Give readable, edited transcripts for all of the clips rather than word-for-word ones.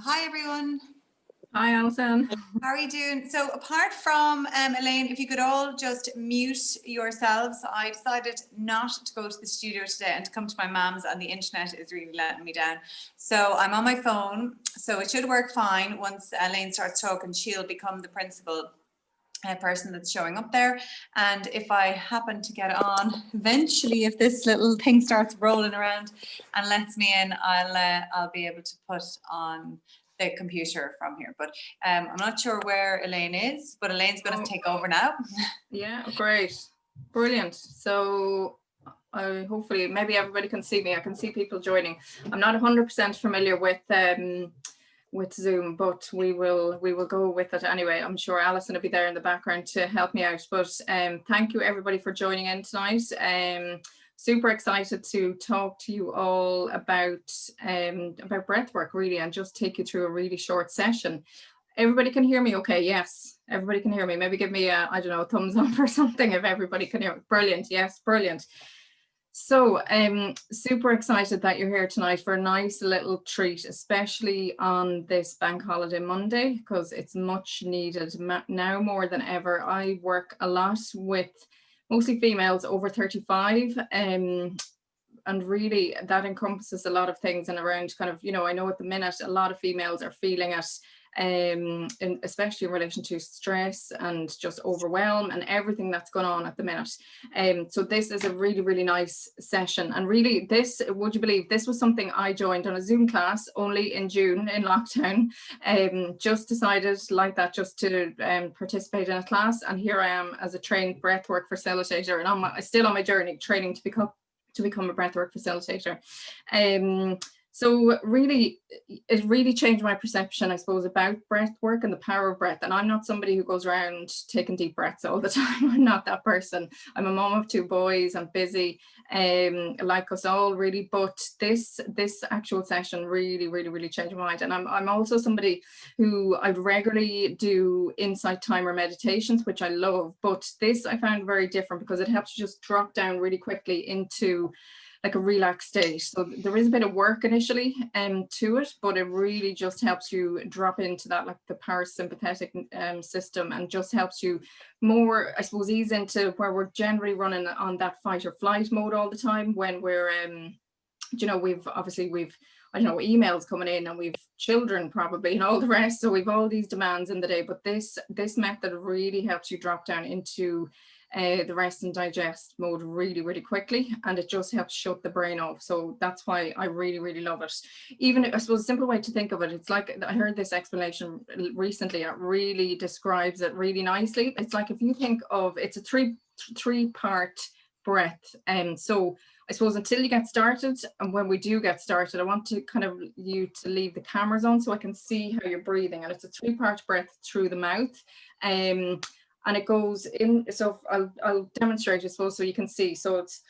Hi everyone. Hi Alison. How are you doing? So apart from Elaine, if you could all just mute yourselves. I decided not to go to the studio today and to come to my mum's, and the internet is really letting me down. So I'm on my phone, so it should work fine. Once Elaine starts talking, she'll become the principal person that's showing up there. And if I happen to get on eventually, if this little thing starts rolling around and lets me in, I'll be able to put on the computer from here. But I'm not sure where Elaine is, but Elaine's going to take over now. Yeah, great, brilliant. So hopefully maybe everybody can see me. I can see people joining. I'm not 100% familiar with Zoom, but we will go with it anyway. I'm sure Alison will be there in the background to help me out. But thank you everybody for joining in tonight. Super excited to talk to you all about breathwork really, and just take you through a really short session. Everybody can hear me okay? Yes, everybody can hear me. Maybe give me a, I don't know, a thumbs up or something if everybody can hear me. Brilliant. Yes, brilliant. So super excited that you're here tonight for a nice little treat, especially on this bank holiday Monday, because it's much needed now more than ever. I work a lot with mostly females over 35, and really that encompasses a lot of things and around kind of, you know, I know at the minute a lot of females are feeling it, especially in relation to stress and just overwhelm and everything that's going on at the minute. So this is a really, really nice session. And really this, would you believe, this was something I joined on a Zoom class only in June in lockdown. Just decided like that just to participate in a class, and here I am as a trained breathwork facilitator, and I'm still on my journey training to become a breathwork facilitator. So really, it really changed my perception, I suppose, about breath work and the power of breath. And I'm not somebody who goes around taking deep breaths all the time. I'm not that person. I'm a mom of 2 boys. I'm busy, like us all, really. But this actual session really changed my mind. And I'm also somebody who I regularly do insight timer meditations, which I love. But this I found very different because it helps you just drop down really quickly into like a relaxed state. So there is a bit of work initially to it, but it really just helps you drop into that, like the parasympathetic system, and just helps you more, I suppose, ease into where we're generally running on that fight or flight mode all the time when we're, you know, we've I don't know, emails coming in, and we've children probably and all the rest. So we've all these demands in the day, but this method really helps you drop down into the rest and digest mode really quickly, and it just helps shut the brain off. So that's why I really love it. Even, I suppose, a simple way to think of it, it's like, I heard this explanation recently, it really describes it really nicely. It's like, if you think of, it's a three-part breath, and so I suppose until you get started, and when we do get started, I want to kind of you to leave the cameras on so I can see how you're breathing. And it's a 3-part breath through the mouth, and it goes in. So I'll demonstrate, I suppose, so you can see. So it's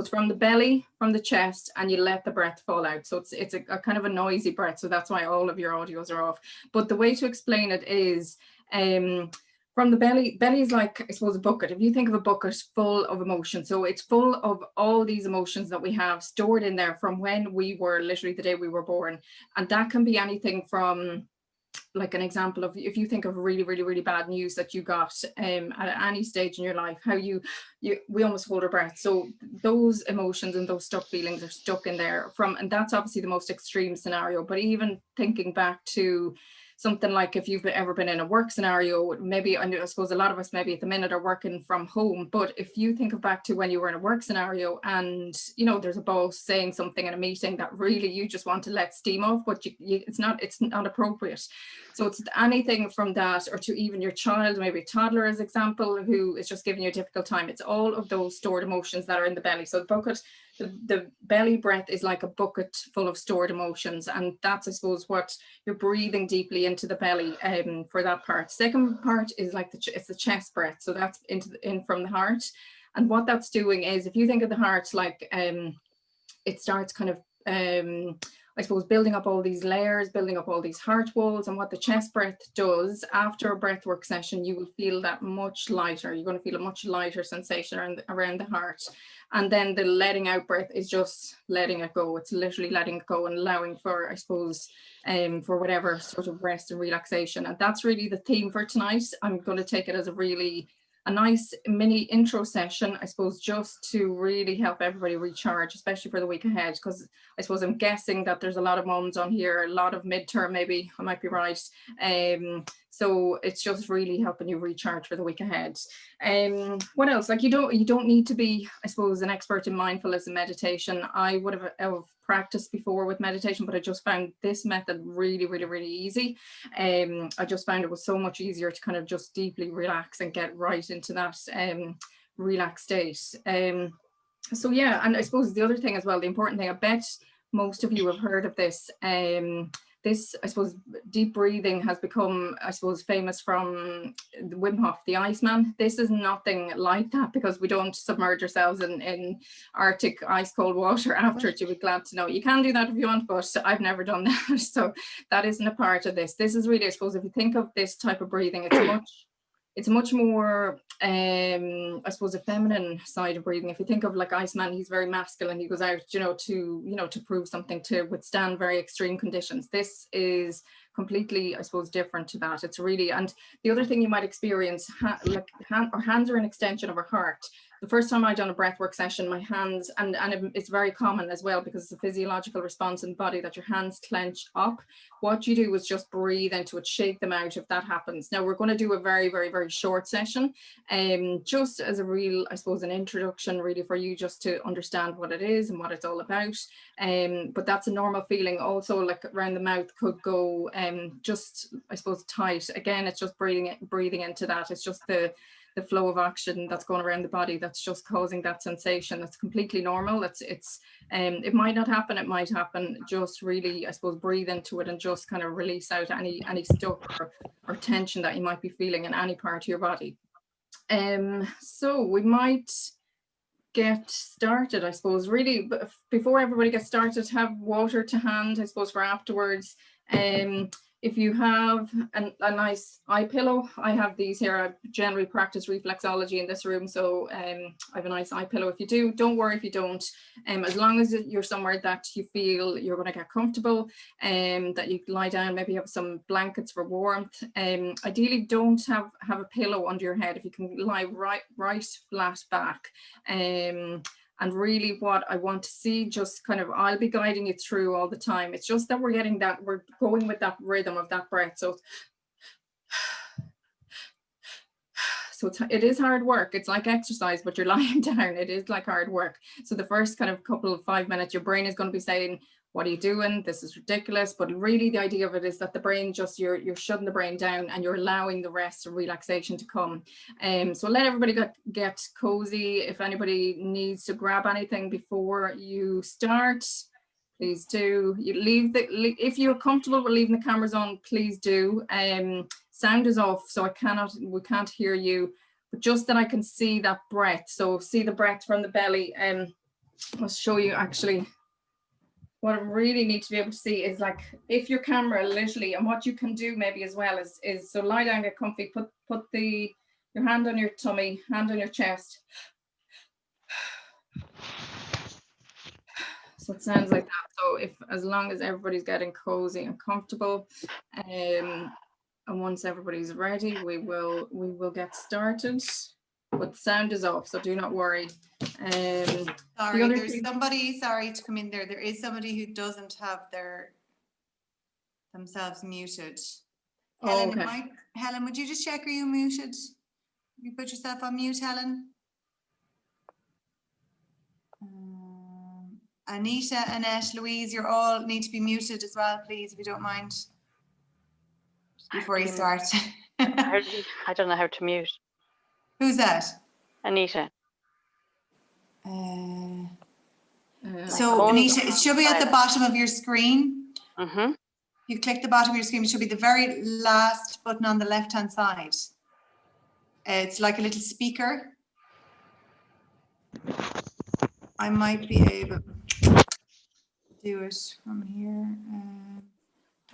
from the belly, from the chest, and you let the breath fall out. So it's a kind of a noisy breath. So that's why all of your audios are off. But the way to explain it is, from the belly is like, I suppose, a bucket. If you think of a bucket full of emotion, so it's full of all these emotions that we have stored in there from when we were literally the day we were born. And that can be anything from, like, an example of, if you think of really bad news that you got at any stage in your life, how we almost hold our breath. So those emotions and those stuck feelings are stuck in there and that's obviously the most extreme scenario. But even thinking back to something like, if you've ever been in a work scenario, maybe, I suppose a lot of us maybe at the minute are working from home, but if you think of back to when you were in a work scenario and, you know, there's a boss saying something in a meeting that really you just want to let steam off, but it's not appropriate. So it's anything from that, or to even your child, maybe a toddler as example, who is just giving you a difficult time. It's all of those stored emotions that are in the belly. So the bucket, the belly breath is like a bucket full of stored emotions, and that's, I suppose, what you're breathing deeply into the belly for that part. Second part is like it's the chest breath, so that's in from the heart. And what that's doing is, if you think of the heart like it starts kind of I I suppose, building up all these layers, building up all these heart walls. And what the chest breath does after a breathwork session, you will feel that much lighter. You're going to feel a much lighter sensation around the heart. And then the letting out breath is just letting it go. It's literally letting it go and allowing for, I suppose, for whatever sort of rest and relaxation. And that's really the theme for tonight. I'm going to take it as a nice mini intro session, I suppose, just to really help everybody recharge, especially for the week ahead, because I suppose I'm guessing that there's a lot of mums on here, a lot of midterm, maybe, I might be right. So it's just really helping you recharge for the week ahead. What else? Like, you don't need to be, I suppose, an expert in mindfulness and meditation. I would have practiced before with meditation, but I just found this method really, really, really easy. I just found it was so much easier to kind of just deeply relax and get right into that relaxed state. So yeah, and I suppose the other thing as well, the important thing, I bet most of you have heard of this. This, I suppose, deep breathing has become, I suppose, famous from Wim Hof, the Iceman. This is nothing like that, because we don't submerge ourselves in Arctic ice cold water after it. You'll be glad to know. You can do that if you want, but I've never done that. So that isn't a part of this. This is really, I suppose, if you think of this type of breathing, it's much more, I suppose, a feminine side of breathing. If you think of like Iceman, he's very masculine. He goes out, to prove something, to withstand very extreme conditions. This is completely, I suppose, different to that. It's really, and the other thing you might experience, our hands are an extension of our heart. The first time I done a breathwork session, my hands, and it's very common as well, because it's a physiological response in the body that your hands clench up. What you do is just breathe into it, shake them out if that happens. Now we're going to do a very, very, very short session, just as a real, I suppose, an introduction really for you just to understand what it is and what it's all about. But that's a normal feeling. Also, like around the mouth could go just, I suppose, tight. Again, it's just breathing into that. It's just the flow of oxygen that's going around the body that's just causing that sensation. That's completely normal. It might not happen, it might happen. Just really, I suppose, breathe into it and just kind of release out any stuck or tension that you might be feeling in any part of your body. So we might get started, I suppose. Really, before everybody gets started, have water to hand, I suppose, for afterwards. If you have a nice eye pillow, I have these here. I generally practice reflexology in this room, so I have a nice eye pillow. If you do, don't worry if you don't. As long as you're somewhere that you feel you're going to get comfortable, that you can lie down, maybe have some blankets for warmth. Ideally, don't have a pillow under your head. If you can lie right flat back. And really what I want to see, just kind of, I'll be guiding you through all the time. It's just that we're going with that rhythm of that breath. So it is hard work. It's like exercise, but you're lying down. It is like hard work. So the first kind of couple of 5 minutes, your brain is going to be saying, what are you doing? This is ridiculous. But really the idea of it is that the brain you're shutting the brain down and you're allowing the rest and relaxation to come. So let everybody get cozy. If anybody needs to grab anything before you start, please do. If you're comfortable with leaving the cameras on, please do. Sound is off, so we can't hear you, but just that I can see that breath. So see the breath from the belly. I'll show you actually. What I really need to be able to see is, like, if your camera literally, and what you can do maybe as well is so lie down, get comfy, put your hand on your tummy, hand on your chest. So it sounds like that. So as long as everybody's getting cozy and comfortable, and once everybody's ready, we will get started. But sound is off, so do not worry. Sorry, there's somebody, sorry to come in there. There is somebody who doesn't have themselves muted. Oh, Helen, okay. Helen, would you just check, are you muted? You put yourself on mute, Helen? Anita, Annette, Louise, you all need to be muted as well, please, if you don't mind. Before you start. I don't know how to mute. Who's that? Anita. So Anita, it should be at the bottom of your screen. Mm-hmm. You click the bottom of your screen, it should be the very last button on the left-hand side. It's like a little speaker. I might be able. do it from here.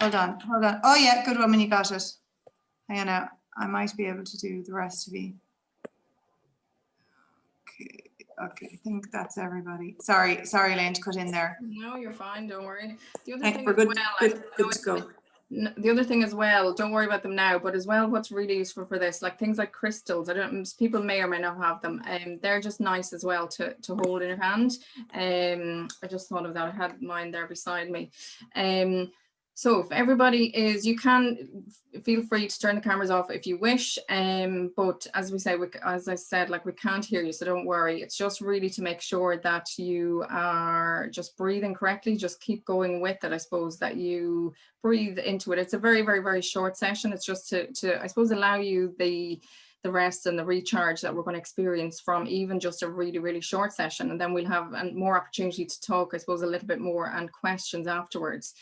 Hold on. Oh yeah, good woman, you got it. Hang on now. I might be able to do the rest of you. Okay, I think that's everybody. Sorry, Elaine, to cut in there. No, you're fine, don't worry. The other Thank thing we're as good, well, good to go. the other thing as well, don't worry about them now, but as well, what's really useful for this, like things like crystals, people may or may not have them, and they're just nice as well to hold in your hand. I just thought of that. I had mine there beside me. So if everybody is, you can feel free to turn the cameras off if you wish. But as we say, as I said, like we can't hear you, so don't worry. It's just really to make sure that you are just breathing correctly. Just keep going with it. I suppose that you breathe into it. It's a very, very, very short session. It's just to I suppose, allow you the rest and the recharge that we're going to experience from even just a really, really short session. And then we'll have more opportunity to talk, I suppose, a little bit more and questions afterwards.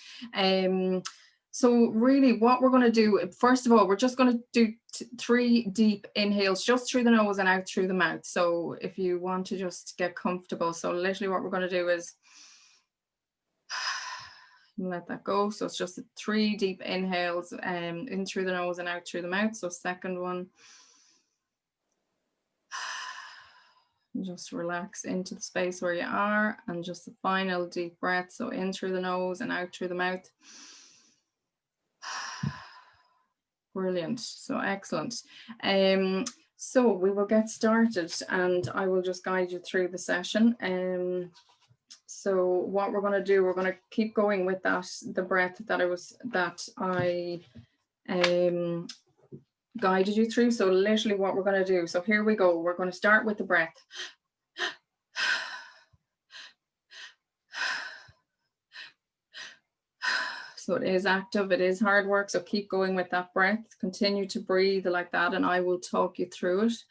So really what we're going to do, first of all, we're just going to do 3 deep inhales just through the nose and out through the mouth. So if you want to just get comfortable. So literally what we're going to do is let that go. So it's just 3 deep inhales in through the nose and out through the mouth. So second one. Just relax into the space where you are, and just the final deep breath. So in through the nose and out through the mouth. Brilliant. So excellent. So we will get started and I will just guide you through the session. So what we're going to do, we're going to keep going with the breath that I guided you through. So literally what we're going to do. So here we go. We're going to start with the breath. So it is active, it is hard work. So keep going with that breath. Continue to breathe like that and I will talk you through it.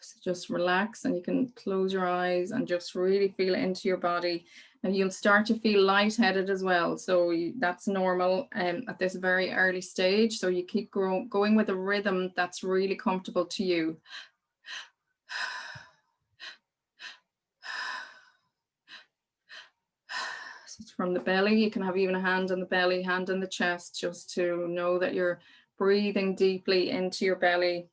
So just relax and you can close your eyes and just really feel it into your body. And you'll start to feel lightheaded as well. So that's normal at this very early stage. So you keep going with a rhythm that's really comfortable to you. So it's from the belly. You can have even a hand on the belly, hand on the chest, just to know that you're breathing deeply into your belly.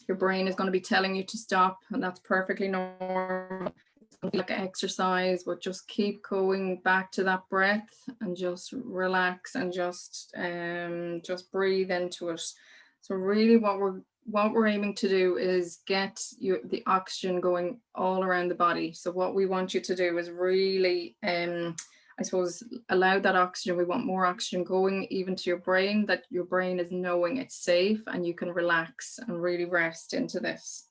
Your brain is going to be telling you to stop, and that's perfectly normal. It's going to be like an exercise, but just keep going back to that breath and just relax and just breathe into it. So really what we're aiming to do is get the oxygen going all around the body. So what we want you to do is really I suppose allow that oxygen. We want more oxygen going even to your brain, that your brain is knowing it's safe and you can relax and really rest into this.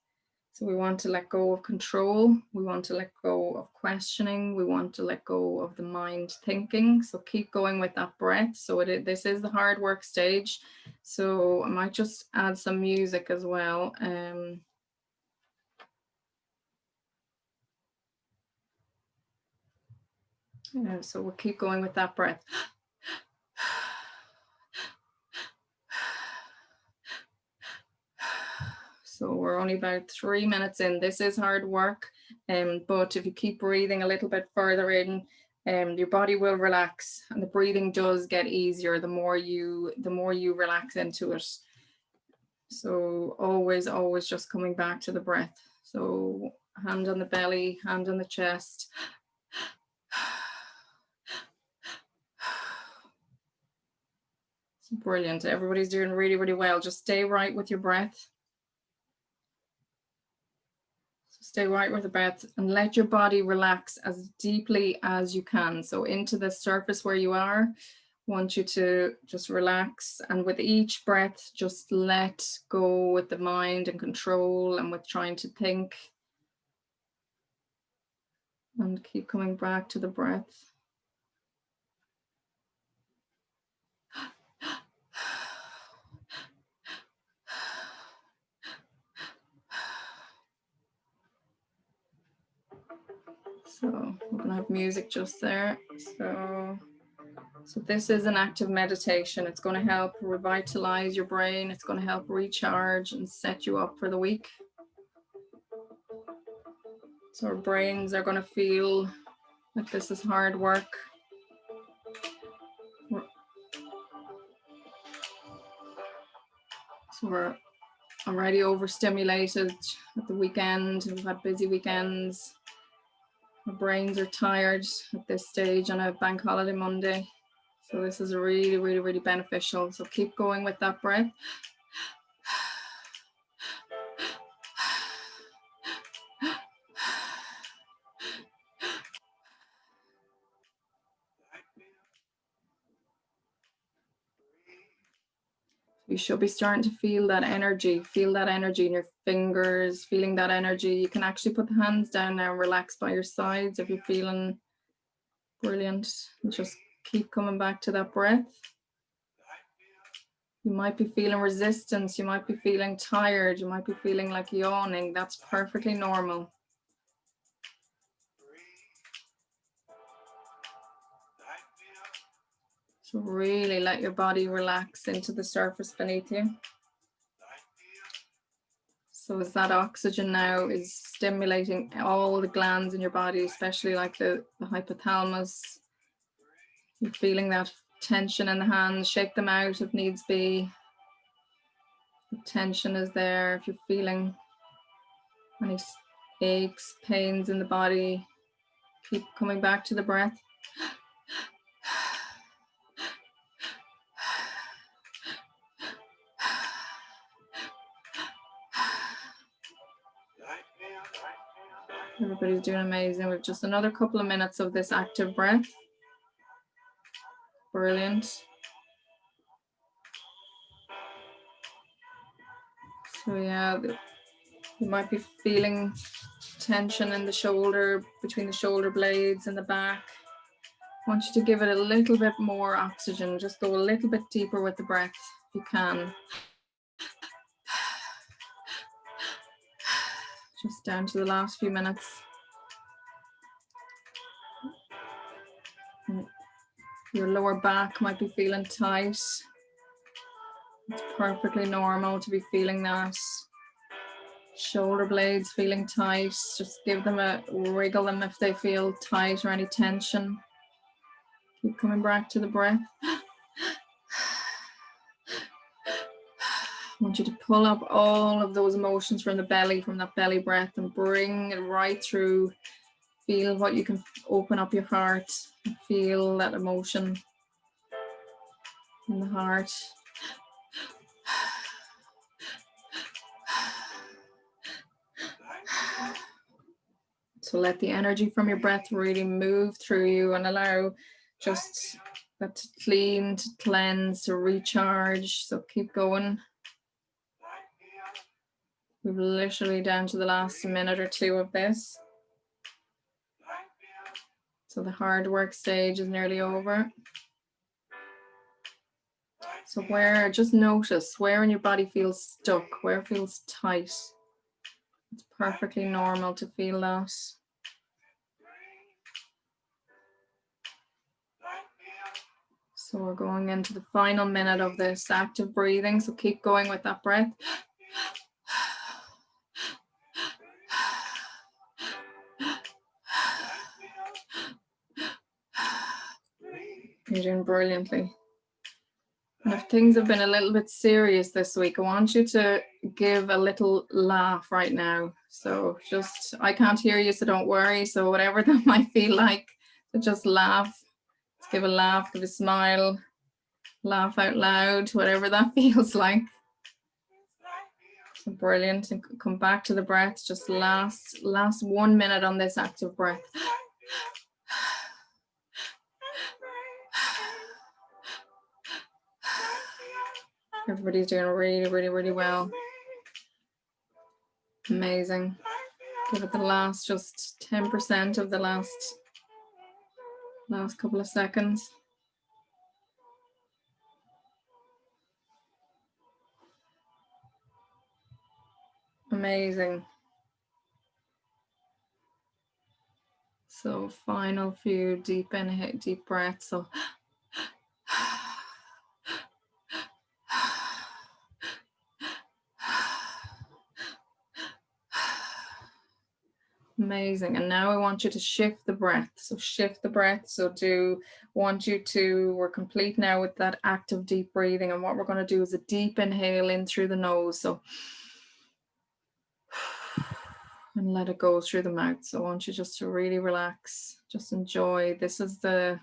So we want to let go of control. We want to let go of questioning. We want to let go of the mind thinking. So keep going with that breath. So this is the hard work stage. So I might just add some music as well. So we'll keep going with that breath. So we're only about 3 minutes in. This is hard work, but if you keep breathing a little bit further in, your body will relax and the breathing does get easier the more you relax into it. So always just coming back to the breath. So hand on the belly, hand on the chest. Brilliant. Everybody's doing really, really well. Just stay right with your breath. Stay right with the breath and let your body relax as deeply as you can. So into the surface where you are, I want you to just relax. And with each breath, just let go with the mind and control and with trying to think. And keep coming back to the breath. So we're going to have music just there. So this is an active meditation. It's going to help revitalize your brain. It's going to help recharge and set you up for the week. So our brains are going to feel like this is hard work. So we're already overstimulated at the weekend. We've had busy weekends. Our brains are tired at this stage on a bank holiday Monday. So this is really, really, really beneficial. So keep going with that breath. You should be starting to feel that energy in your fingers, feeling that energy. You can actually put the hands down now and relax by your sides if you're feeling brilliant. And just keep coming back to that breath. You might be feeling resistance, you might be feeling tired, you might be feeling like yawning. That's perfectly normal. So really let your body relax into the surface beneath you. So as that oxygen now is stimulating all the glands in your body, especially like the hypothalamus, you're feeling that tension in the hands, shake them out if needs be. The tension is there. If you're feeling any aches, pains in the body, keep coming back to the breath. Everybody's doing amazing. We've just another couple of minutes of this active breath. Brilliant. So yeah, you might be feeling tension in the shoulder, between the shoulder blades and the back. I want you to give it a little bit more oxygen. Just go a little bit deeper with the breath if you can. Just down to the last few minutes. And your lower back might be feeling tight. It's perfectly normal to be feeling that. Shoulder blades feeling tight. Just give them a wriggle them if they feel tight or any tension. Keep coming back to the breath. I want you to pull up all of those emotions from the belly, from that belly breath, and bring it right through. Feel what you can open up your heart. Feel that emotion in the heart. So let the energy from your breath really move through you and allow just that to clean, to cleanse, to recharge. So keep going. We've literally down to the last minute or two of this. So the hard work stage is nearly over. So just notice where in your body feels stuck, where it feels tight. It's perfectly normal to feel that. So we're going into the final minute of this active breathing. So keep going with that breath. You're doing brilliantly. And if things have been a little bit serious this week, I want you to give a little laugh right now. So just, I can't hear you, so don't worry. So whatever that might feel like, just laugh. Just give a laugh, give a smile, laugh out loud, whatever that feels like. So brilliant. And come back to the breath. Just last 1 minute on this active breath. Everybody's doing really, really, really well. Amazing. Give it the last just 10% of the last couple of seconds. Amazing. So final few deep inhale, deep breaths. So Amazing. And now I want you to shift the breath. So shift the breath. So we're complete now with that active deep breathing. And what we're going to do is a deep inhale in through the nose. So and let it go through the mouth. So I want you just to really relax, just enjoy. This is the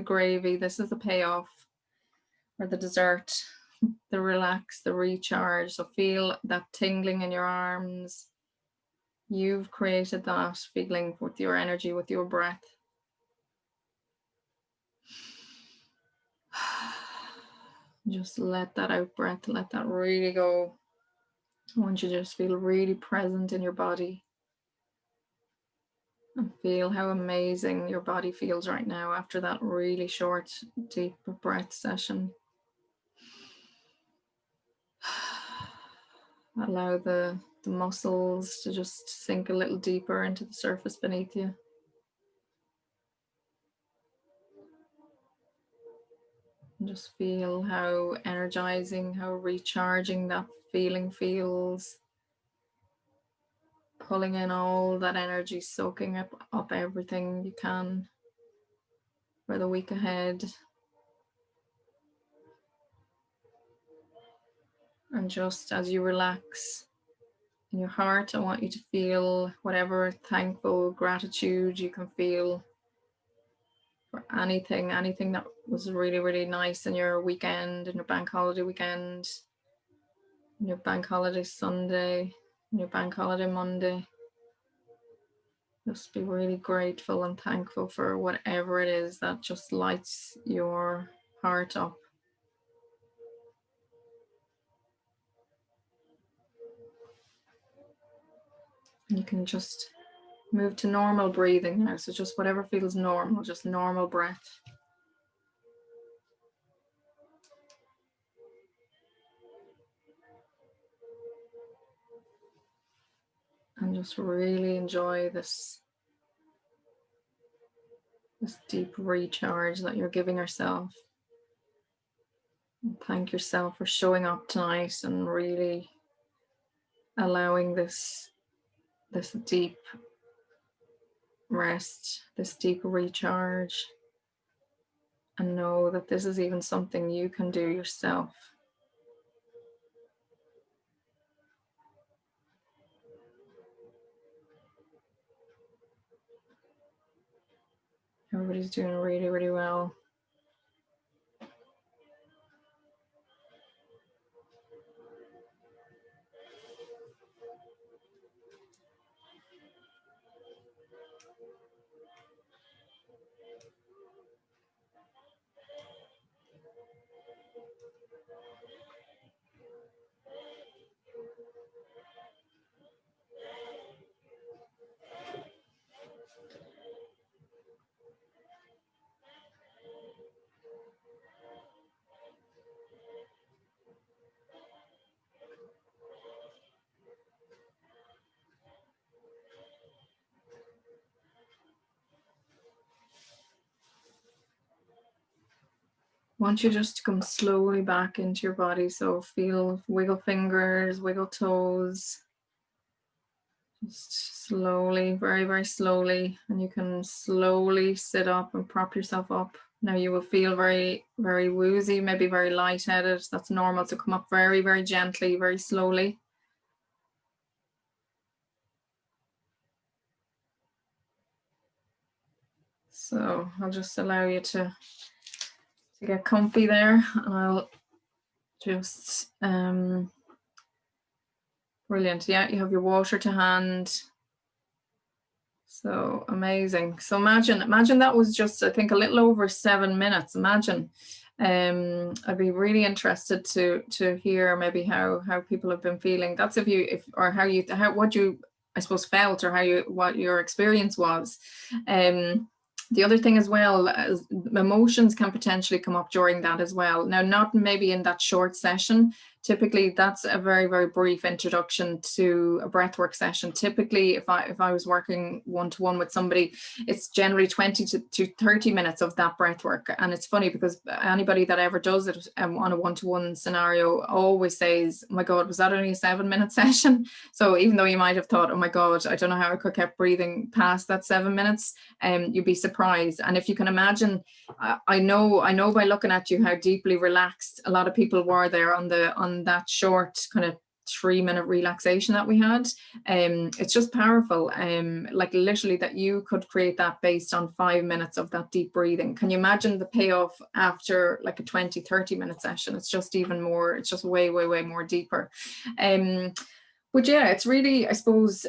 gravy, this is the payoff, or the dessert, the relax, the recharge. So feel that tingling in your arms. You've created that feeling with your energy, with your breath. Just let that out breath, let that really go. I want you to just feel really present in your body. And feel how amazing your body feels right now after that really short, deep breath session. Allow the muscles to just sink a little deeper into the surface beneath you. And just feel how energizing, how recharging that feeling feels. Pulling in all that energy, soaking up everything you can for the week ahead. And just as you relax in your heart, I want you to feel whatever thankful gratitude you can feel for anything that was really, really nice in your weekend, in your bank holiday weekend, in your bank holiday Sunday, in your bank holiday Monday. Just be really grateful and thankful for whatever it is that just lights your heart up. And you can just move to normal breathing now. So just whatever feels normal, just normal breath. And just really enjoy this deep recharge that you're giving yourself. And thank yourself for showing up tonight and really allowing this deep rest, this deep recharge. And know that this is even something you can do yourself. Everybody's doing really, really well. I want you just to come slowly back into your body. So feel, wiggle fingers, wiggle toes. Just slowly, very, very slowly. And you can slowly sit up and prop yourself up. Now you will feel very, very woozy, maybe very lightheaded. That's normal. So come up very, very gently, very slowly. So I'll just allow you to get comfy there, and I'll just brilliant. Yeah, you have your water to hand. So amazing. So imagine that was just, I think, a little over 7 minutes. Imagine. I'd be really interested to hear maybe how people have been feeling. That's what you I suppose felt, or what your experience was. The other thing as well, emotions can potentially come up during that as well. Now, not maybe in that short session, typically that's a very, very brief introduction to a breathwork session. Typically, if I was working one-to-one with somebody, it's generally 20 to 30 minutes of that breathwork. And it's funny because anybody that ever does it on a one-to-one scenario always says, oh my God, was that only a 7-minute session? So even though you might have thought, oh my God, I don't know how I could keep breathing past that 7 minutes, you'd be surprised. And if you can imagine, I know by looking at you how deeply relaxed a lot of people were there on that short kind of 3-minute relaxation that we had. It's just powerful. Like literally that you could create that based on 5 minutes of that deep breathing. Can you imagine the payoff after like a 20-30 minute session? It's just even more, it's just way more deeper. But yeah, it's really, I suppose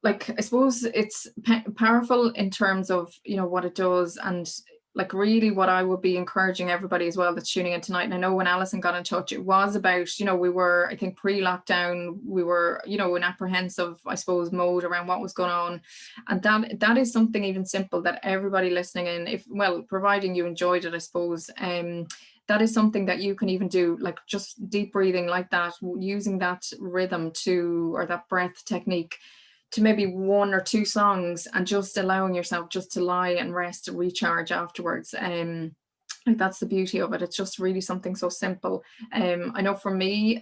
it's powerful in terms of, you know, what it does. And like really what I would be encouraging everybody as well that's tuning in tonight. And I know when Alison got in touch, it was about, you know, we were, I think pre-lockdown, we were, you know, in apprehensive, I suppose, mode around what was going on. And that is something even simple that everybody listening in, providing you enjoyed it, I suppose, that is something that you can even do, like just deep breathing like that, using that rhythm or that breath technique to maybe 1 or 2 songs, and just allowing yourself just to lie and rest and recharge afterwards. Like that's the beauty of it. It's just really something so simple. I know for me,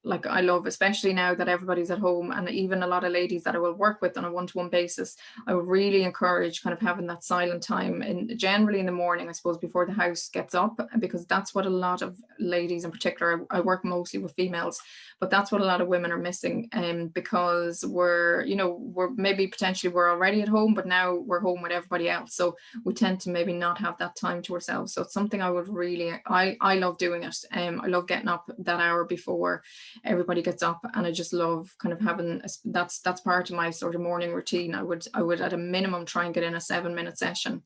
like I love, especially now that everybody's at home, and even a lot of ladies that I will work with on a one-to-one basis, I would really encourage kind of having that silent time, and generally in the morning, I suppose, before the house gets up, because that's what a lot of ladies in particular, I work mostly with females, but that's what a lot of women are missing, because we're maybe potentially we're already at home, but now we're home with everybody else, so we tend to maybe not have that time to ourselves. So it's something I would really, I love doing it. I love getting up that hour before everybody gets up, and I just love kind of having that's part of my sort of morning routine. I would at a minimum try and get in a 7-minute session,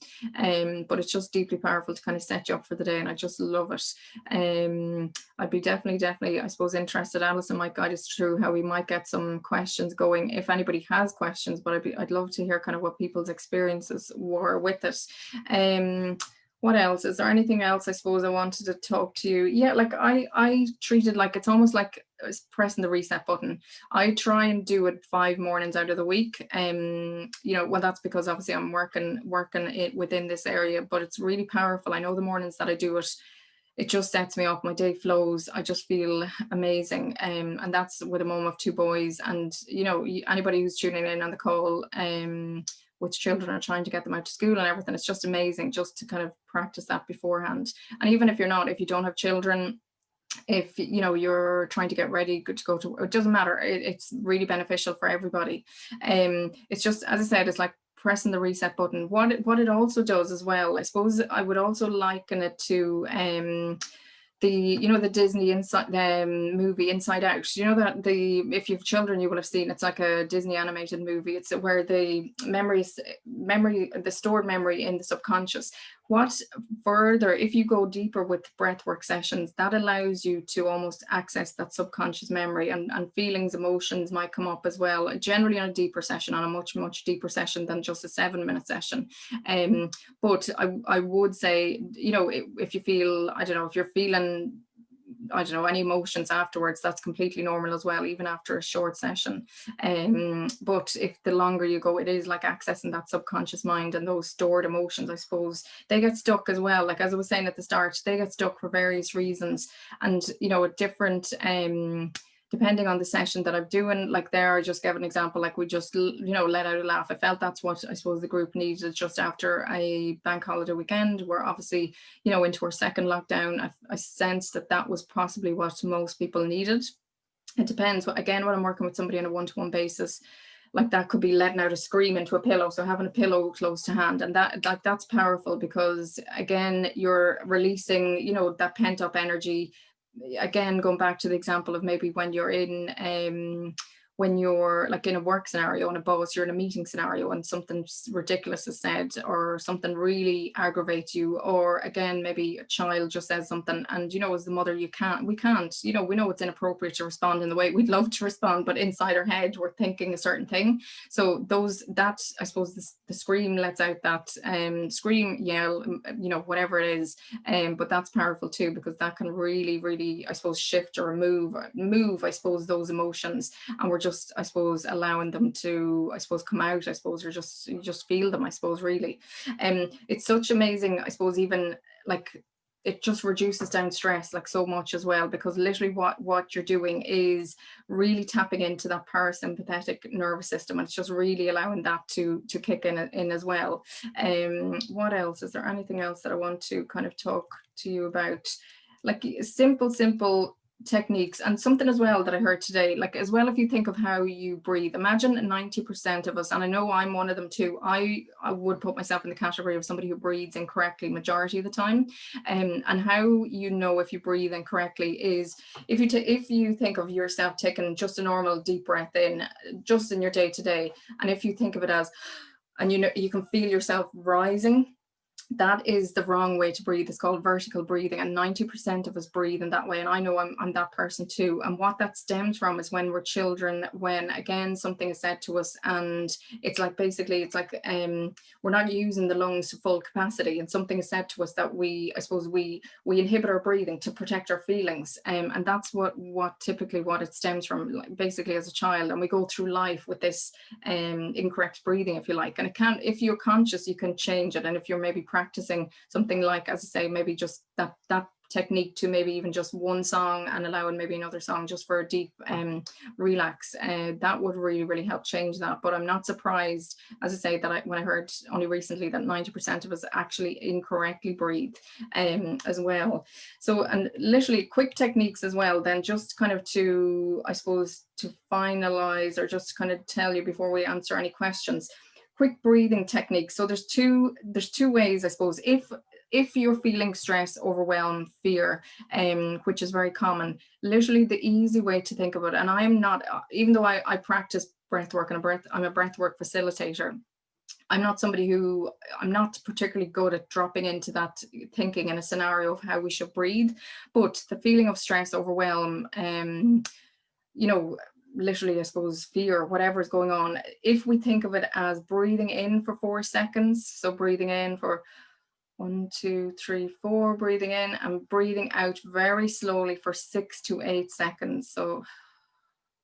but it's just deeply powerful to kind of set you up for the day, and I just love it. I'd be definitely I suppose interested. Alison might guide us through how we might get some questions going if anybody has questions, but I'd love to hear kind of what people's experiences were with it. What else? Is there anything else I suppose I wanted to talk to you? Yeah, like I treat it like it's almost like pressing the reset button. I try and do it 5 mornings out of the week. You know, well, that's because obviously I'm working it within this area, but it's really powerful. I know the mornings that I do it, it just sets me up. My day flows. I just feel amazing. And that's with a mum of 2 boys. And, you know, anybody who's tuning in on the call, which children are trying to get them out to school and everything, it's just amazing just to kind of practice that beforehand. And even if you don't have children, if you know you're trying to get ready to go to, it doesn't matter, it's really beneficial for everybody. It's just, as I said, it's like pressing the reset button. What it also does as well, I suppose I would also liken it to the Disney movie Inside Out. You know that if you have children, you will have seen, it's like a Disney animated movie. It's where the the stored memory in the subconscious. What further, if you go deeper with breathwork sessions, that allows you to almost access that subconscious memory, and feelings, emotions might come up as well, generally on a deeper session, on a much deeper session than just a 7-minute session. But I would say, you know, if you feel, I don't know, if you're feeling, I don't know, any emotions afterwards, that's completely normal as well, even after a short session. But if the longer you go, it is like accessing that subconscious mind, and those stored emotions, I suppose, they get stuck as well. Like as I was saying at the start, they get stuck for various reasons, and you know, at different depending on the session that I'm doing. Like there, I just gave an example, like we just, you know, let out a laugh. I felt that's what I suppose the group needed just after a bank holiday weekend. We're obviously, you know, into our second lockdown. I sensed that was possibly what most people needed. It depends. Again, when I'm working with somebody on a one-to-one basis, like that could be letting out a scream into a pillow, so having a pillow close to hand, and that's powerful, because again, you're releasing, you know, that pent up energy. Again, going back to the example of maybe when you're in when you're like in a work scenario, on a bus, you're in a meeting scenario and something ridiculous is said, or something really aggravates you, or again, maybe a child just says something, and you know, as the mother, we can't, you know, we know it's inappropriate to respond in the way we'd love to respond, but inside our head we're thinking a certain thing. So that I suppose the scream lets out that scream, yell, you know, whatever it is, but that's powerful too, because that can really, I suppose, shift or move I suppose those emotions, and we're just, I suppose, allowing them to, I suppose, come out, I suppose, or you just feel them, I suppose, really. It's such amazing, I suppose, even like it just reduces down stress like so much as well, because literally what you're doing is really tapping into that parasympathetic nervous system, and it's just really allowing that to kick in as well. What else? Is there anything else that I want to kind of talk to you about? Like simple techniques, and something as well that I heard today, like as well, if you think of how you breathe, imagine 90% of us, and I know I'm one of them too, I would put myself in the category of somebody who breathes incorrectly majority of the time. And how you know if you breathe incorrectly is if you think of yourself taking just a normal deep breath in just in your day to day, and if you think of it as, and you know, you can feel yourself rising, that is the wrong way to breathe. It's called vertical breathing, and 90% of us breathe in that way, and I know I'm that person too. And what that stems from is when we're children, when again something is said to us, and it's like basically it's like we're not using the lungs to full capacity, and something is said to us that we, I suppose, we inhibit our breathing to protect our feelings, and that's what typically what it stems from, like basically as a child, and we go through life with this incorrect breathing, if you like. And it can, if you're conscious, you can change it, and if you're maybe practicing something like, as I say, maybe just that technique to maybe even just one song and allowing maybe another song just for a deep relax, that would really help change that. But I'm not surprised, as I say, that when I heard only recently that 90% of us actually incorrectly breathe as well. So, and literally quick techniques as well then, just kind of to, I suppose, to finalize or just kind of tell you before we answer any questions. Quick breathing techniques. So there's two ways, I suppose. If you're feeling stress, overwhelm, fear, which is very common, literally the easy way to think about it, and I'm not, even though I practice breathwork and I'm a breathwork facilitator, I'm not somebody who, I'm not particularly good at dropping into that thinking in a scenario of how we should breathe. But the feeling of stress, overwhelm, you know, literally, I suppose, fear, whatever is going on, if we think of it as breathing in for 4 seconds, so breathing in for 1, 2, 3, 4, breathing in, and breathing out very slowly for 6 to 8 seconds. So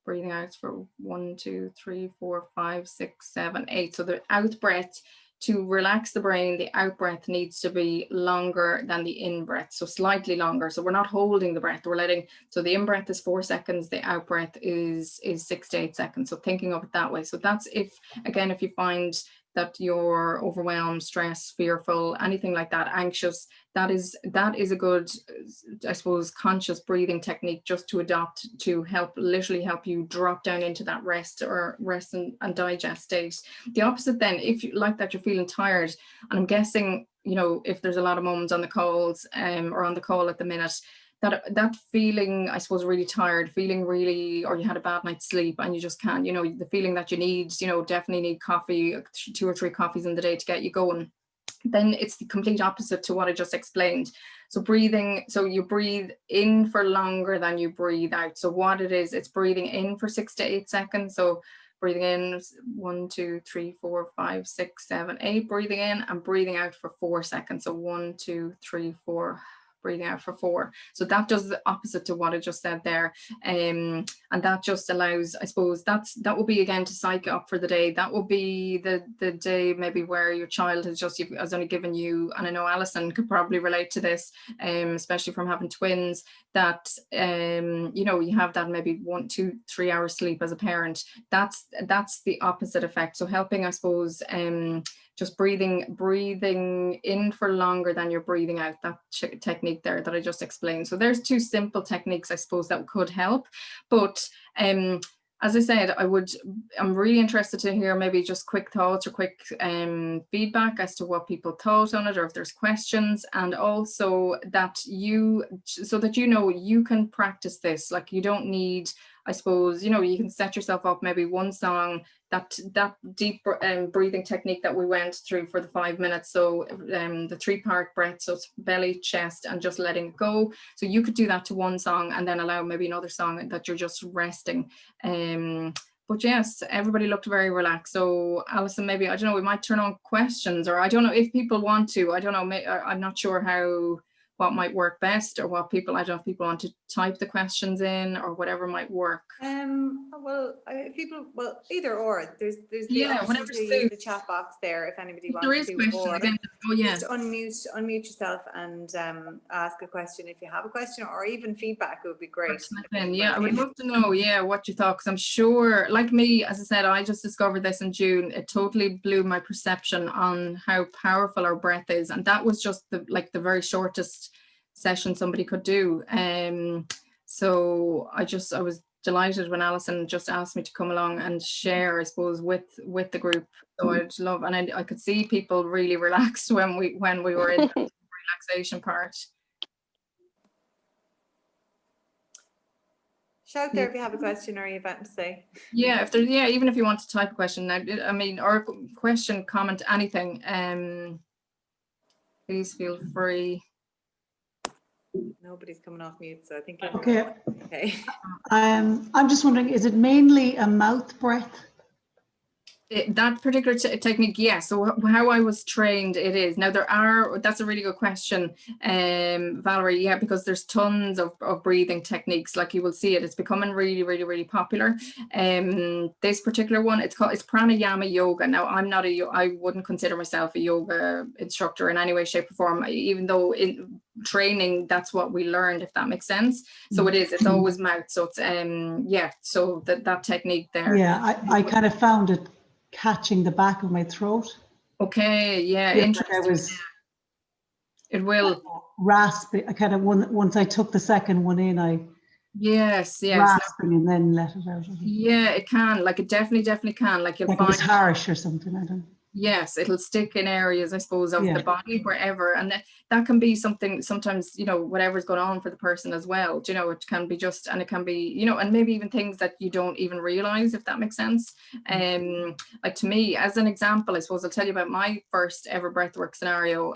breathing out for 1, 2, 3, 4, 5, 6, 7, 8. So the out breath, to relax the brain, the out breath needs to be longer than the in breath, so slightly longer. So we're not holding the breath, we're letting, so the in breath is 4 seconds, the out breath is 6 to 8 seconds. So thinking of it that way. So that's if you find that you're overwhelmed, stressed, fearful, anything like that, anxious, that is a good, I suppose, conscious breathing technique just to adopt, to literally help you drop down into that rest and digest state. The opposite then, if you like that, you're feeling tired, and I'm guessing, you know, if there's a lot of moments on the calls or on the call at the minute, that feeling, I suppose, really tired, feeling really, or you had a bad night's sleep and you just can't, you know, the feeling that you need, you know, definitely need coffee, 2 or 3 coffees in the day to get you going, then it's the complete opposite to what I just explained. So breathing, so you breathe in for longer than you breathe out. So what it is, it's breathing in for 6 to 8 seconds. So breathing in 1, 2, 3, 4, 5, 6, 7, 8, breathing in, and breathing out for 4 seconds. So 1, 2, 3, 4, breathing out for 4. So that does the opposite to what I just said there, and that just allows, I suppose, that will be again to psych up for the day. That will be the day maybe where your child has only given you, and I know Alison could probably relate to this, especially from having twins, that you know, you have that maybe 1, 2, 3 hours sleep as a parent. That's the opposite effect. So helping, I suppose, just breathing in for longer than you're breathing out, that technique there that I just explained. So there's 2 simple techniques, I suppose, that could help. But as I said, I'm really interested to hear maybe just quick thoughts or quick feedback as to what people thought on it, or if there's questions, and also that so that you know you can practice this. Like, you don't need I suppose, you know, you can set yourself up maybe one song, that deep breathing technique that we went through for the 5 minutes. So the 3-part breath, so it's belly, chest, and just letting it go. So you could do that to one song and then allow maybe another song that you're just resting. But yes, everybody looked very relaxed. So Alison, maybe, I don't know, we might turn on questions, or I don't know if people want to, I don't know, I'm not sure what might work best, or what people, I don't know if people want to type the questions in or whatever might work. Well, people, well, either or. There's the option to use the chat box there if anybody wants to. There is question again. Oh yeah. Just unmute yourself and ask a question if you have a question, or even feedback would be great. Yeah, I would love to know, what you thought, because I'm sure, like me, as I said, I just discovered this in June. It totally blew my perception on how powerful our breath is, and that was just the very shortest session somebody could do. So I was delighted when Alison just asked me to come along and share, I suppose, with the group. So I'd love, and I could see people really relaxed when we were in the relaxation part. Shout there if you have a question or you've anything to say. Yeah, even if you want to type a question, I mean, or question, comment, anything, please feel free. Nobody's coming off mute, so I think okay. Okay. I'm just wondering, is it mainly a mouth breath? That particular technique, yes. So how I was trained, it is. Now that's a really good question, Valerie. Yeah, because there's tons of breathing techniques. Like you will see it's becoming really, really, really popular. This particular one, it's pranayama yoga. Now I wouldn't consider myself a yoga instructor in any way, shape, or form, even though in training that's what we learned, if that makes sense. So it's always mouth. So it's so that technique there. Yeah, I kind of found it catching the back of my throat. Okay, yeah, interesting. Like it will raspy. I kind of once I took the second one in, yes, rasping and then let it out. Yeah, it can. Like it definitely can. Like you'll find it was harsh or something. I don't know. Yes, it'll stick in areas, I suppose, of the body, wherever, and that can be something. Sometimes, you know, whatever's going on for the person as well. Do you know, it can be just, and it can be, you know, and maybe even things that you don't even realize, if that makes sense. Like to me, as an example, I suppose I'll tell you about my first ever breathwork scenario.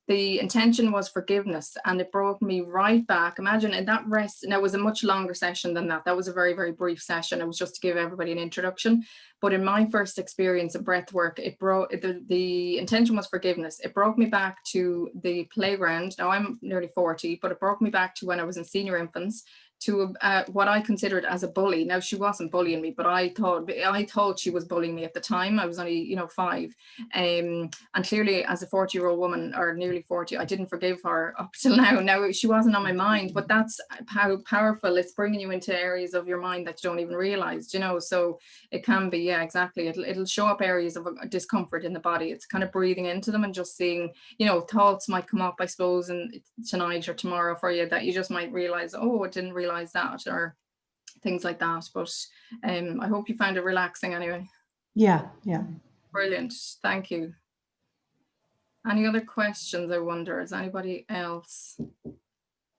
The intention was forgiveness, and it brought me right back. Imagine in that rest, and it was a much longer session than that. That was a very, very brief session. It was just to give everybody an introduction. But in my first experience of breath work, it brought the intention was forgiveness. It brought me back to the playground. Now I'm nearly 40, but it brought me back to when I was in senior infants, to what I considered as a bully. Now she wasn't bullying me, but I thought she was bullying me at the time. I was only, you know, 5, and clearly as a 40-year-old woman, or nearly 40, I didn't forgive her up till now. Now she wasn't on my mind, but that's how powerful it's bringing you into areas of your mind that you don't even realize, you know. So it can be, yeah, exactly. It'll show up areas of discomfort in the body. It's kind of breathing into them and just seeing, you know, thoughts might come up, I suppose, and tonight or tomorrow for you that you just might realize, oh, I didn't realize that, or things like that. But I hope you found it relaxing anyway. Yeah. Brilliant, thank you. Any other questions? I wonder, is anybody else?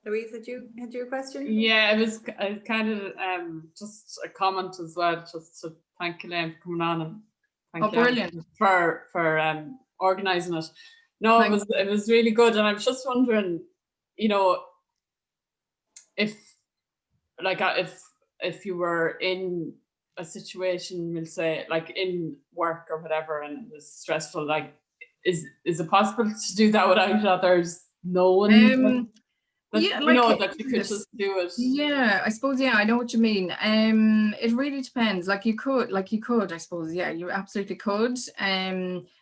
Louise, had you a question? Yeah, it was kind of just a comment as well, just to thank Elaine for coming on, and thank you brilliant for organising it. No, it was really good, and I was just wondering, you know, if you were in a situation, we'll say, like in work or whatever, and it's stressful, like is it possible to do that without others knowing? That you could just do it. Yeah, I suppose, I know what you mean. It really depends. Like you could, I suppose, you absolutely could.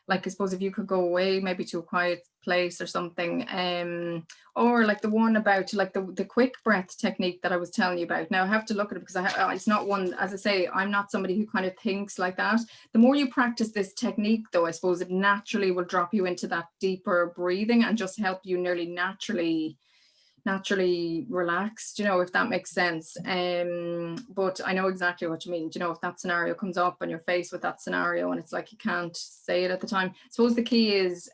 Like I suppose if you could go away maybe to a quiet place or something, or like the one about like the quick breath technique that I was telling you about. Now I have to look at it because it's not one, as I say, I'm not somebody who kind of thinks like that. The more you practice this technique though, I suppose it naturally will drop you into that deeper breathing and just help you nearly naturally relaxed, you know, if that makes sense. But I know exactly what you mean. You know, if that scenario comes up and you're faced with that scenario and it's like you can't say it at the time, I suppose the key is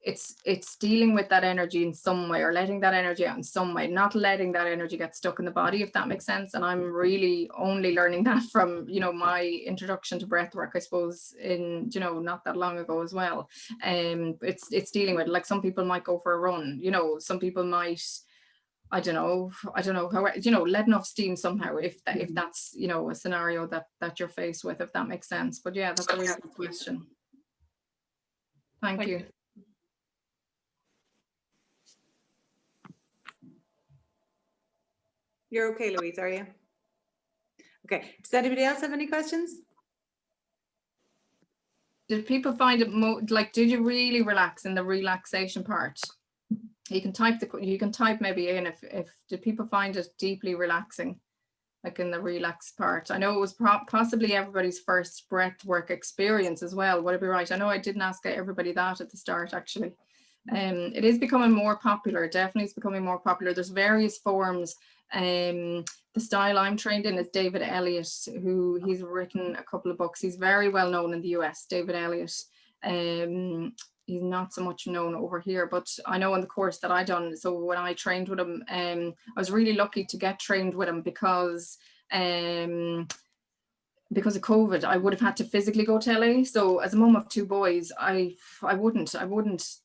it's dealing with that energy in some way, or letting that energy out in some way, not letting that energy get stuck in the body, if that makes sense. And I'm really only learning that from, you know, my introduction to breath work, I suppose, in, you know, not that long ago as well. It's dealing with, like, some people might go for a run, you know, some people might, I don't know how, you know, letting off steam somehow, if that's, you know, a scenario that you're faced with, if that makes sense. But yeah, that's a really good question. Thank you. You're okay, Louise, are you? Okay, does anybody else have any questions? Did people find it like, did you really relax in the relaxation part? You can type maybe in if did people find it deeply relaxing, like in the relax part? I know it was possibly everybody's first breath work experience as well. Would I be right? I know I didn't ask everybody that at the start, actually. It is becoming more popular. Definitely, it's becoming more popular. There's various forms. The style I'm trained in is David Elliott, who he's written a couple of books. He's very well known in the US, David Elliott. He's not so much known over here, but I know in the course that I done, so when I trained with him, I was really lucky to get trained with him because of COVID, I would have had to physically go to LA. So as a mum of two boys, I wouldn't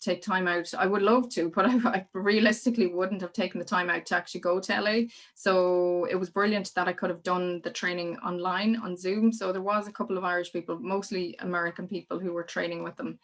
take time out. I would love to, but I realistically wouldn't have taken the time out to actually go to LA. So it was brilliant that I could have done the training online on Zoom. So there was a couple of Irish people, mostly American people, who were training with them.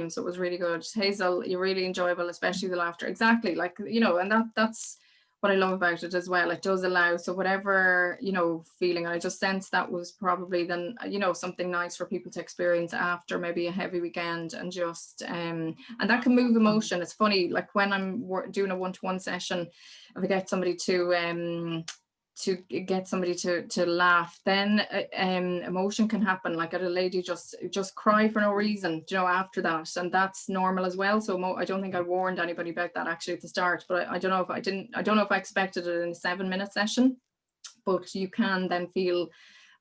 So it was really good. Hazel, you're really enjoyable, especially the laughter. Exactly, like, you know, and that's what I love about it as well. It does allow, so whatever, you know, feeling, I just sense that was probably then, you know, something nice for people to experience after maybe a heavy weekend, and just and that can move emotion. It's funny, like when I'm doing a one-to-one session, if I get somebody to laugh, then emotion can happen. Like, a lady just cry for no reason, you know, after that, and that's normal as well. So I don't think I warned anybody about that actually at the start, but I don't know if I expected it in a 7-minute session, but you can then feel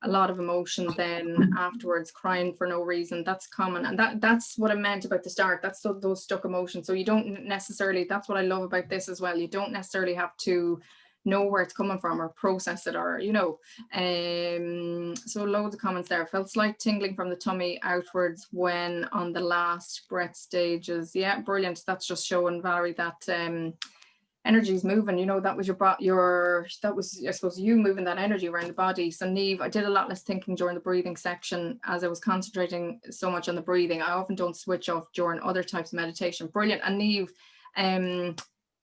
a lot of emotion then afterwards, crying for no reason. That's common, and that's what I meant about the start. That's those stuck emotions. So you don't necessarily, that's what I love about this as well, you don't necessarily have to know where it's coming from or process it, or, you know. So loads of comments there. Felt slight tingling from the tummy outwards when on the last breath stages. Yeah, brilliant. That's just showing, Valerie, that energy is moving. You know, that was that was, I suppose, you moving that energy around the body. So Niamh, I did a lot less thinking during the breathing section as I was concentrating so much on the breathing. I often don't switch off during other types of meditation. Brilliant. And Niamh,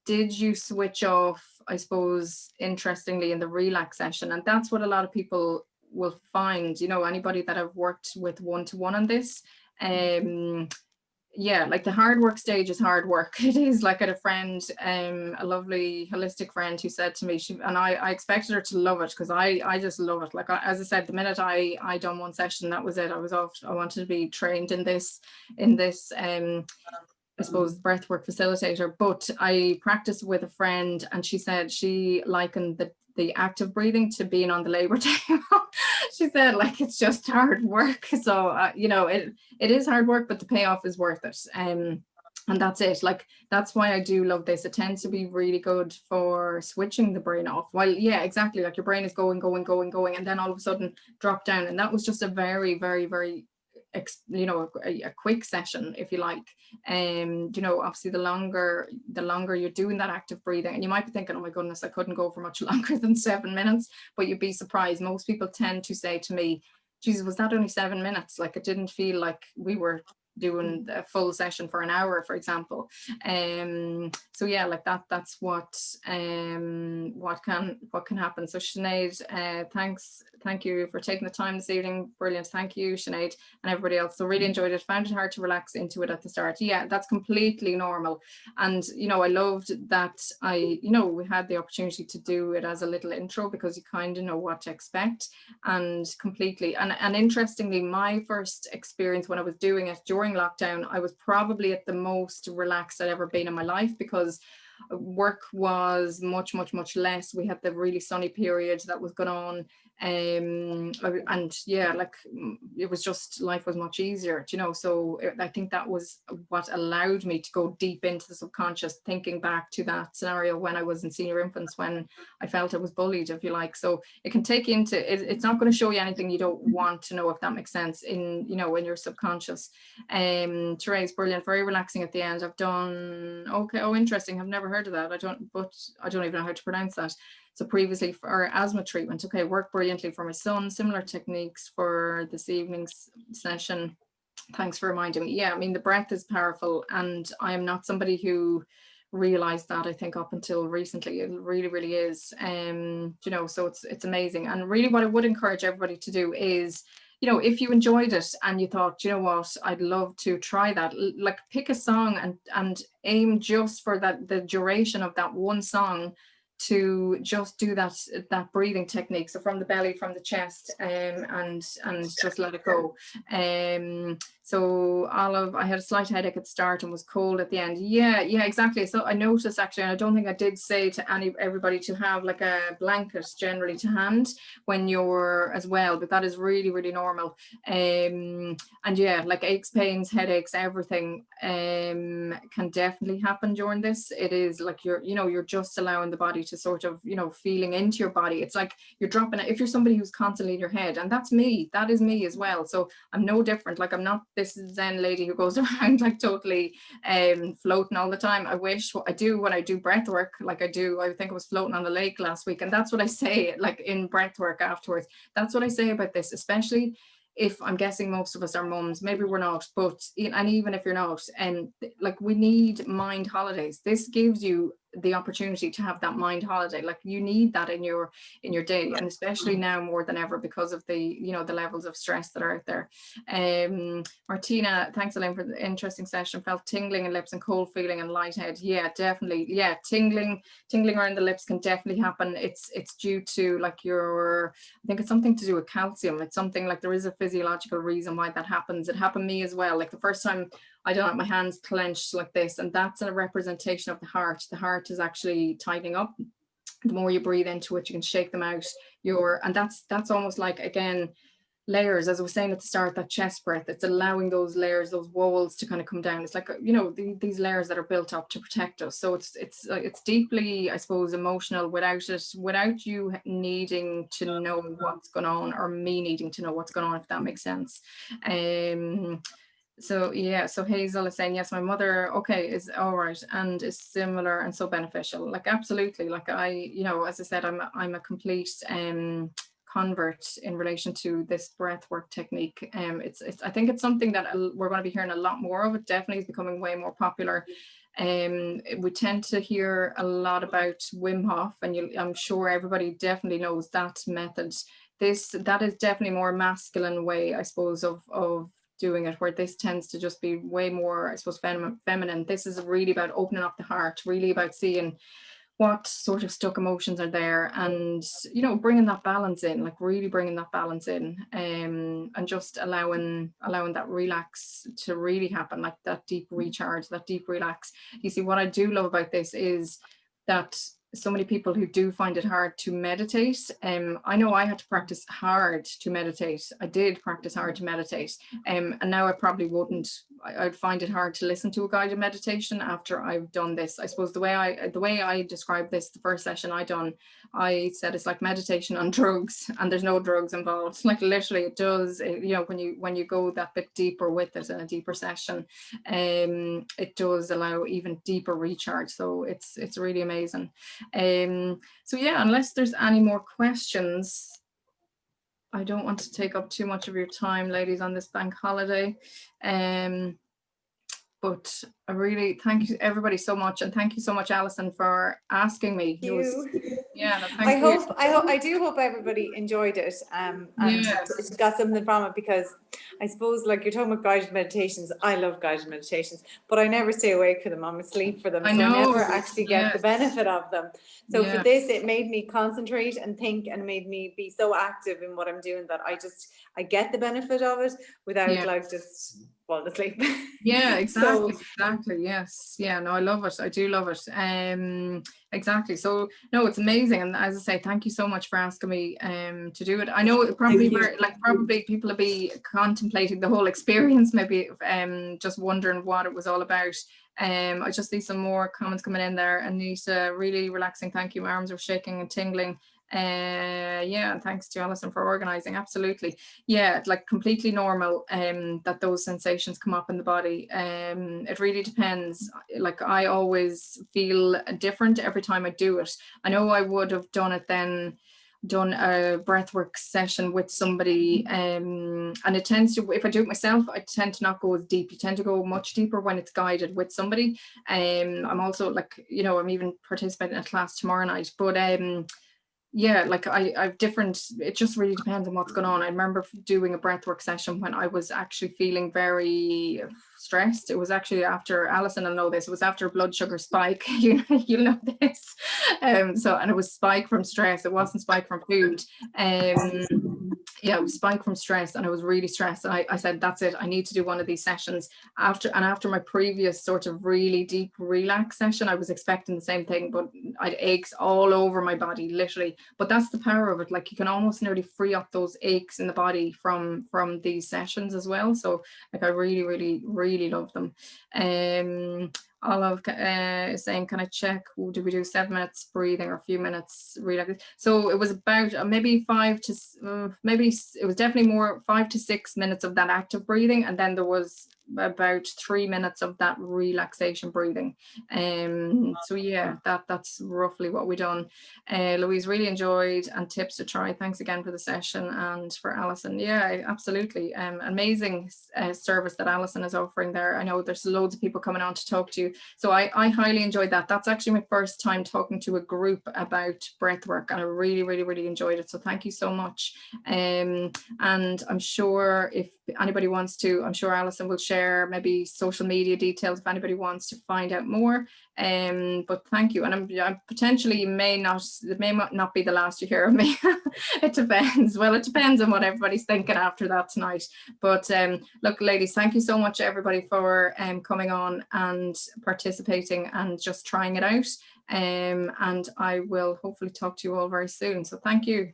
did you switch off, I suppose, interestingly, in the relax session? And that's what a lot of people will find, you know, anybody that I've worked with one-to-one on this. Yeah, like the hard work stage is hard work. It is. Like, I had a friend, a lovely holistic friend, who said to me, I expected her to love it, because I just love it. Like, as I said, the minute I done one session, that was it. I was off. I wanted to be trained in this I suppose, breathwork facilitator. But I practiced with a friend, and she said she likened the active breathing to being on the labor table. She said, like, it's just hard work. So you know, it is hard work, but the payoff is worth it. And that's it. Like, that's why I do love this. It tends to be really good for switching the brain off. Well, yeah, exactly. Like, your brain is going, and then all of a sudden drop down. And that was just a very, very, very, you know, a quick session, if you like. You know, obviously the longer you're doing that active breathing, and you might be thinking, oh my goodness, I couldn't go for much longer than 7 minutes, but you'd be surprised. Most people tend to say to me, Jesus, was that only 7 minutes? Like, it didn't feel like we were doing a full session for an hour, for example. So yeah, like that's what can happen. So Sinead, thank you for taking the time this evening. Brilliant. Thank you, Sinead, and everybody else. So really enjoyed it. Found it hard to relax into it at the start. Yeah, that's completely normal. And you know, I loved that we had the opportunity to do it as a little intro, because you kind of know what to expect. And completely, and interestingly, my first experience when I was doing it during lockdown, I was probably at the most relaxed I'd ever been in my life, because work was much less. We had the really sunny period that was going on. And yeah, like it was just, life was much easier, you know. So I think that was what allowed me to go deep into the subconscious, thinking back to that scenario when I was in senior infants, when I felt I was bullied, if you like. So it can take you into it, it's not going to show you anything you don't want to know, if that makes sense, in, you know, in your subconscious. Therese, brilliant, very relaxing at the end. I've done, okay, oh interesting, I've never heard of that. I don't even know how to pronounce that. So previously for asthma treatment, okay, worked brilliantly for my son. Similar techniques for this evening's session. Thanks for reminding me. Yeah, I mean, the breath is powerful, and I am not somebody who realized that, I think, up until recently. It really, really is. You know, so it's amazing. And really what I would encourage everybody to do is, you know, if you enjoyed it and you thought, you know what, I'd love to try that, like pick a song and aim just for that, the duration of that one song, to just do that breathing technique. So from the belly, from the chest, and just let it go. So Olive, I had a slight headache at the start and was cold at the end. Yeah, exactly. So I noticed, actually, and I don't think I did say to everybody to have like a blanket generally to hand when you're as well, but that is really, really normal. And yeah, like aches, pains, headaches, everything can definitely happen during this. It is like you're just allowing the body to sort of, you know, feeling into your body. It's like you're dropping it. If you're somebody who's constantly in your head, and that's me, that is me as well. So I'm no different. Like, I'm not this Zen lady who goes around like totally floating all the time. I wish I do when I do breath work, like I think I was floating on the lake last week, and that's what I say, like in breath work afterwards. That's what I say about this, especially if I'm guessing most of us are mums. Maybe we're not, but and even if you're not, and like we need mind holidays. This gives you the opportunity to have that mind holiday. Like you need that in your day, and especially now more than ever because of the, you know, the levels of stress that are out there. Martina, thanks Elaine for the interesting session. Felt tingling in lips and cold feeling and light head. Yeah, definitely. Yeah, tingling around the lips can definitely happen. It's due to like I think it's something to do with calcium. It's something like, there is a physiological reason why that happens. It happened to me as well. Like the first time I don't have my hands clenched like this, and that's a representation of the heart. The heart is actually tightening up. The more you breathe into it, you can shake them out. And that's almost like, again, layers, as I was saying at the start, that chest breath. It's allowing those layers, those walls to kind of come down. It's like, you know, these layers that are built up to protect us. So it's deeply, I suppose, emotional without you needing to know what's going on, or me needing to know what's going on, if that makes sense. So yeah, so Hazel is saying, yes, my mother, okay, is all right and is similar and so beneficial. Like absolutely. Like I, you know, as I said, I'm a complete convert in relation to this breath work technique. I think it's something that we're going to be hearing a lot more of. It definitely is becoming way more popular. We tend to hear a lot about Wim Hof, and I'm sure everybody definitely knows that method. That is definitely more masculine way, I suppose, of doing it, where this tends to just be way more, I suppose, feminine. This is really about opening up the heart, really about seeing what sort of stuck emotions are there, and, you know, bringing that balance in, like really bringing that balance in, and just allowing that relax to really happen, like that deep recharge, that deep relax. You see, what I do love about this is that so many people who do find it hard to meditate, I know I had to practice hard to meditate. I did practice hard to meditate, and now I probably wouldn't. I'd find it hard to listen to a guided meditation after I've done this. I suppose the way I described this, the first session I said it's like meditation on drugs, and there's no drugs involved. Like literally, it does. You know, when you go that bit deeper with it in a deeper session, it does allow even deeper recharge. So it's really amazing. So yeah, unless there's any more questions, I don't want to take up too much of your time, ladies, on this bank holiday. But I really thank you everybody so much, and thank you so much, Alison, for asking me. I do hope everybody enjoyed it, and got something from it, because I suppose, like, you're talking about guided meditations. I love guided meditations, but I never stay awake for them. I'm asleep for them, so I never actually get the benefit of them. So for this, it made me concentrate and think, and made me be so active in what I'm doing that I get the benefit of it without like just falling asleep. Yeah, exactly. Exactly. Yes. Yeah. No, I love it. I do love it. exactly. So no, it's amazing. And as I say, thank you so much for asking me to do it. I know it probably probably people will be contemplating the whole experience, maybe just wondering what it was all about. I just see some more comments coming in there. Anita, really relaxing. Thank you. My arms are shaking and tingling. Yeah, and thanks to Alison for organizing. Absolutely. Yeah, like completely normal that those sensations come up in the body. It really depends. Like I always feel different every time I do it. I know I would have done a breathwork session with somebody, and it tends to, if I do it myself, I tend to not go as deep. You tend to go much deeper when it's guided with somebody. I'm also like, you know, I'm even participating in a class tomorrow night, but yeah, like I've different, it just really depends on what's going on. I remember doing a breathwork session when I was actually feeling very stressed. It was actually after, Alison will know this, it was after a blood sugar spike. you know this. So, and it was spike from stress. It wasn't spike from food. Yeah, it was spike from stress, and I was really stressed. And I said, that's it, I need to do one of these sessions. After my previous sort of really deep relax session, I was expecting the same thing, but I had aches all over my body, literally. But that's the power of it. Like you can almost nearly free up those aches in the body from these sessions as well. So like I really, really, really love them. Olive is saying, can I check, do we do 7 minutes breathing or a few minutes relax? So it was about maybe maybe it was definitely more 5 to 6 minutes of that active breathing, and then there was about 3 minutes of that relaxation breathing. So yeah, that's roughly what we done. Louise, really enjoyed, and tips to try. Thanks again for the session, and for Alison. Yeah, absolutely. Amazing service that Alison is offering there. I know there's loads of people coming on to talk to you, so I highly enjoyed that. That's actually my first time talking to a group about breathwork, and I really, really, really enjoyed it. So thank you so much. And I'm sure if anybody wants to, I'm sure Alison will share maybe social media details if anybody wants to find out more. But thank you. And I'm potentially, it may not be the last you hear of me. It depends. Well, it depends on what everybody's thinking after that tonight. But look, ladies, thank you so much everybody for coming on and participating and just trying it out. And I will hopefully talk to you all very soon. So thank you.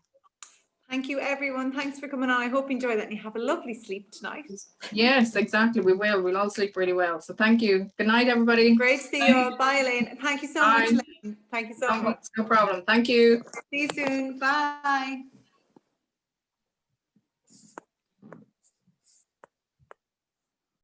Thank you, everyone. Thanks for coming on. I hope you enjoy that and you have a lovely sleep tonight. Yes, exactly. We will. We'll all sleep really well. So thank you. Good night, everybody. Great to see you all. Bye, Elaine. Thank you so much, Elaine. Thank you so much. No problem. Thank you. See you soon. Bye.